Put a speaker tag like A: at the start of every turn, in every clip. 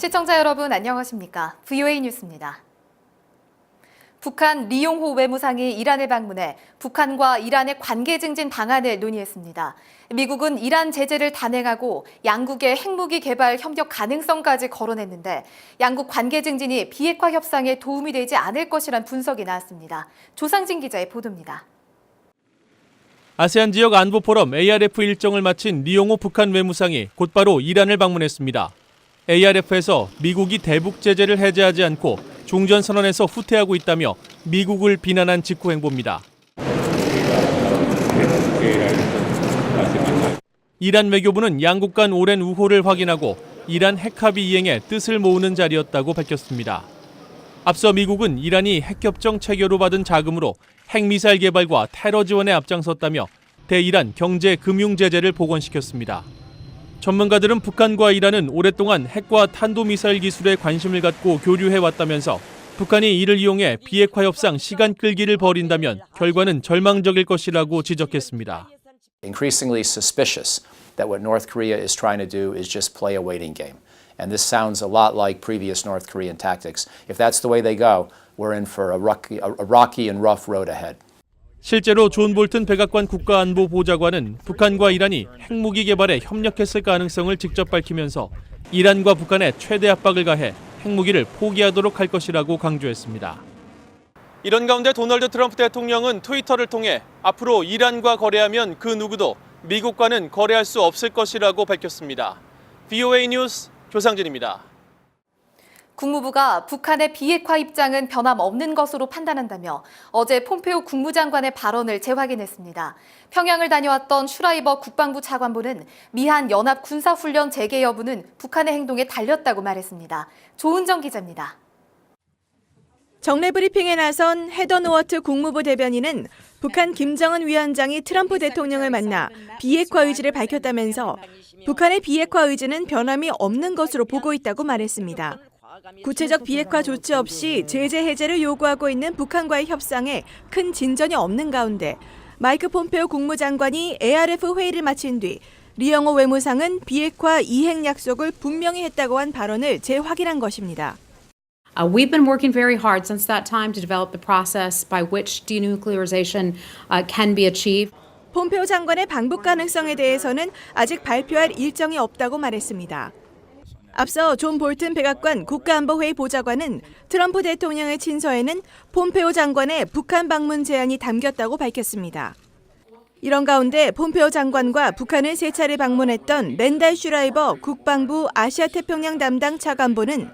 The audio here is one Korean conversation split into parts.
A: 시청자 여러분 안녕하십니까? VOA 뉴스입니다. 북한 리용호 외무상이 이란을 방문해 북한과 이란의 관계 증진 방안을 논의했습니다. 미국은 이란 제재를 단행하고 양국의 핵무기 개발 협력 가능성까지 거론했는데 양국 관계 증진이 비핵화 협상에 도움이 되지 않을 것이란 분석이 나왔습니다. 조상진 기자의 보도입니다.
B: 아세안 지역 안보 포럼 ARF 일정을 마친 리용호 북한 외무상이 곧바로 이란을 방문했습니다. ARF에서 미국이 대북 제재를 해제하지 않고 종전선언에서 후퇴하고 있다며 미국을 비난한 직후 행보입니다. 이란 외교부는 양국 간 오랜 우호를 확인하고 이란 핵합의 이행에 뜻을 모으는 자리였다고 밝혔습니다. 앞서 미국은 이란이 핵협정 체결로 받은 자금으로 핵미사일 개발과 테러 지원에 앞장섰다며 대이란 경제 금융 제재를 복원시켰습니다. 전문가들은 북한과 이란은 오랫동안 핵과 탄도미사일 기술에 관심을 갖고 교류해왔다면서 북한이 이를 이용해 비핵화 협상 시간 끌기를 벌인다면 결과는 절망적일 것이라고 지적했습니다.
C: Increasingly suspicious that what North Korea is trying to do is just play a waiting game. And this sounds a lot like previous North Korean tactics. If that's the way they go, we're in for a rocky and rough road ahead.
B: 실제로 존 볼튼 백악관 국가안보보좌관은 북한과 이란이 핵무기 개발에 협력했을 가능성을 직접 밝히면서 이란과 북한에 최대 압박을 가해 핵무기를 포기하도록 할 것이라고 강조했습니다. 이런 가운데 도널드 트럼프 대통령은 트위터를 통해 앞으로 이란과 거래하면 그 누구도 미국과는 거래할 수 없을 것이라고 밝혔습니다. VOA 뉴스 조상진입니다.
A: 국무부가 북한의 비핵화 입장은 변함없는 것으로 판단한다며 어제 폼페오 국무장관의 발언을 재확인했습니다. 평양을 다녀왔던 슈라이버 국방부 차관보는 미한 연합 군사훈련 재개 여부는 북한의 행동에 달렸다고 말했습니다. 조은정 기자입니다.
D: 정례 브리핑에 나선 헤더 노어트 국무부 대변인은 북한 김정은 위원장이 트럼프 대통령을 만나 비핵화 의지를 밝혔다면서 북한의 비핵화 의지는 변함이 없는 것으로 보고 있다고 말했습니다. 구체적 비핵화 조치 없이 제재 해제를 요구하고 있는 북한과의 협상에 큰 진전이 없는 가운데 마이크 폼페오 국무장관이 ARF 회의를 마친 뒤 리용호 외무상은 비핵화 이행 약속을 분명히 했다고 한 발언을 재확인한 것입니다.
E: We've been working very hard since that time to develop the process by which denuclearization can be achieved.
D: 폼페오 장관의 방북 가능성에 대해서는 아직 발표할 일정이 없다고 말했습니다. 앞서 존 볼튼 백악관 국가안보회의 보좌관은 트럼프 대통령의 친서에는 폼페오 장관의 북한 방문 제안이 담겼다고 밝혔습니다. 이런 가운데 폼페오 장관과 북한을 세 차례 방문했던 랜달 슈라이버 국방부 아시아태평양 담당 차관보는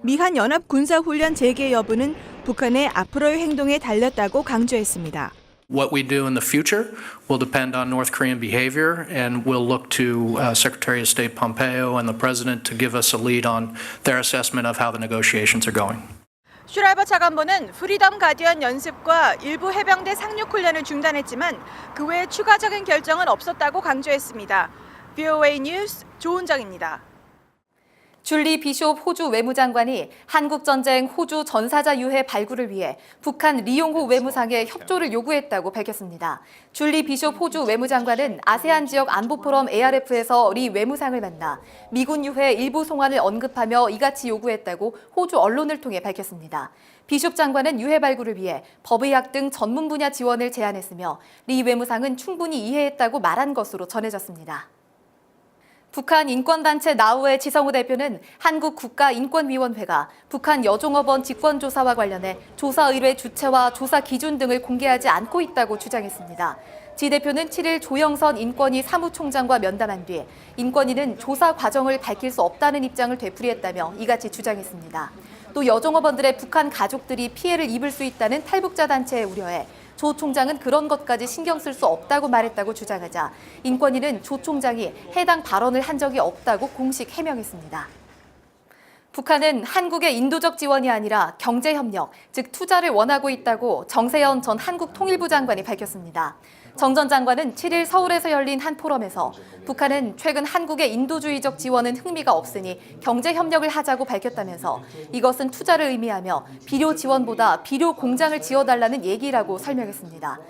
D: 미한 연합 군사훈련 재개 여부는 북한의 앞으로의 행동에 달렸다고 강조했습니다.
F: What we do in the future will depend on North Korean behavior, and we'll look to Secretary of State Pompeo and the President to give us a lead on their assessment of how the negotiations are going.
D: 슈라이버 차관보는 프리덤 가디언 연습과 일부 해병대 상륙 훈련을 중단했지만 그 외 추가적인 결정은 없었다고 강조했습니다. VOA 뉴스 조은정입니다.
A: 줄리 비숍 호주 외무장관이 한국전쟁 호주 전사자 유해 발굴을 위해 북한 리용호 외무상에 협조를 요구했다고 밝혔습니다. 줄리 비숍 호주 외무장관은 아세안 지역 안보 포럼 ARF에서 리 외무상을 만나 미군 유해 일부 송환을 언급하며 이같이 요구했다고 호주 언론을 통해 밝혔습니다. 비숍 장관은 유해 발굴을 위해 법의학 등 전문 분야 지원을 제안했으며 리 외무상은 충분히 이해했다고 말한 것으로 전해졌습니다. 북한 인권단체 나우의 지성우 대표는 한국국가인권위원회가 북한 여종업원 직권조사와 관련해 조사 의뢰 주체와 조사 기준 등을 공개하지 않고 있다고 주장했습니다. 지 대표는 7일 조영선 인권위 사무총장과 면담한 뒤 인권위는 조사 과정을 밝힐 수 없다는 입장을 되풀이했다며 이같이 주장했습니다. 또 여종업원들의 북한 가족들이 피해를 입을 수 있다는 탈북자 단체의 우려에 조 총장은 그런 것까지 신경 쓸 수 없다고 말했다고 주장하자 인권위는 조 총장이 해당 발언을 한 적이 없다고 공식 해명했습니다. 북한은 한국의 인도적 지원이 아니라 경제협력, 즉 투자를 원하고 있다고 정세현 전 한국통일부 장관이 밝혔습니다. 정 전 장관은 7일 서울에서 열린 한 포럼에서 북한은 최근 한국의 인도주의적 지원은 흥미가 없으니 경제협력을 하자고 밝혔다면서 이것은 투자를 의미하며 비료 지원보다 비료 공장을 지어달라는 얘기라고 설명했습니다.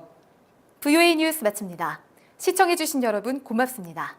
A: VOA 뉴스 마칩니다. 시청해주신 여러분 고맙습니다.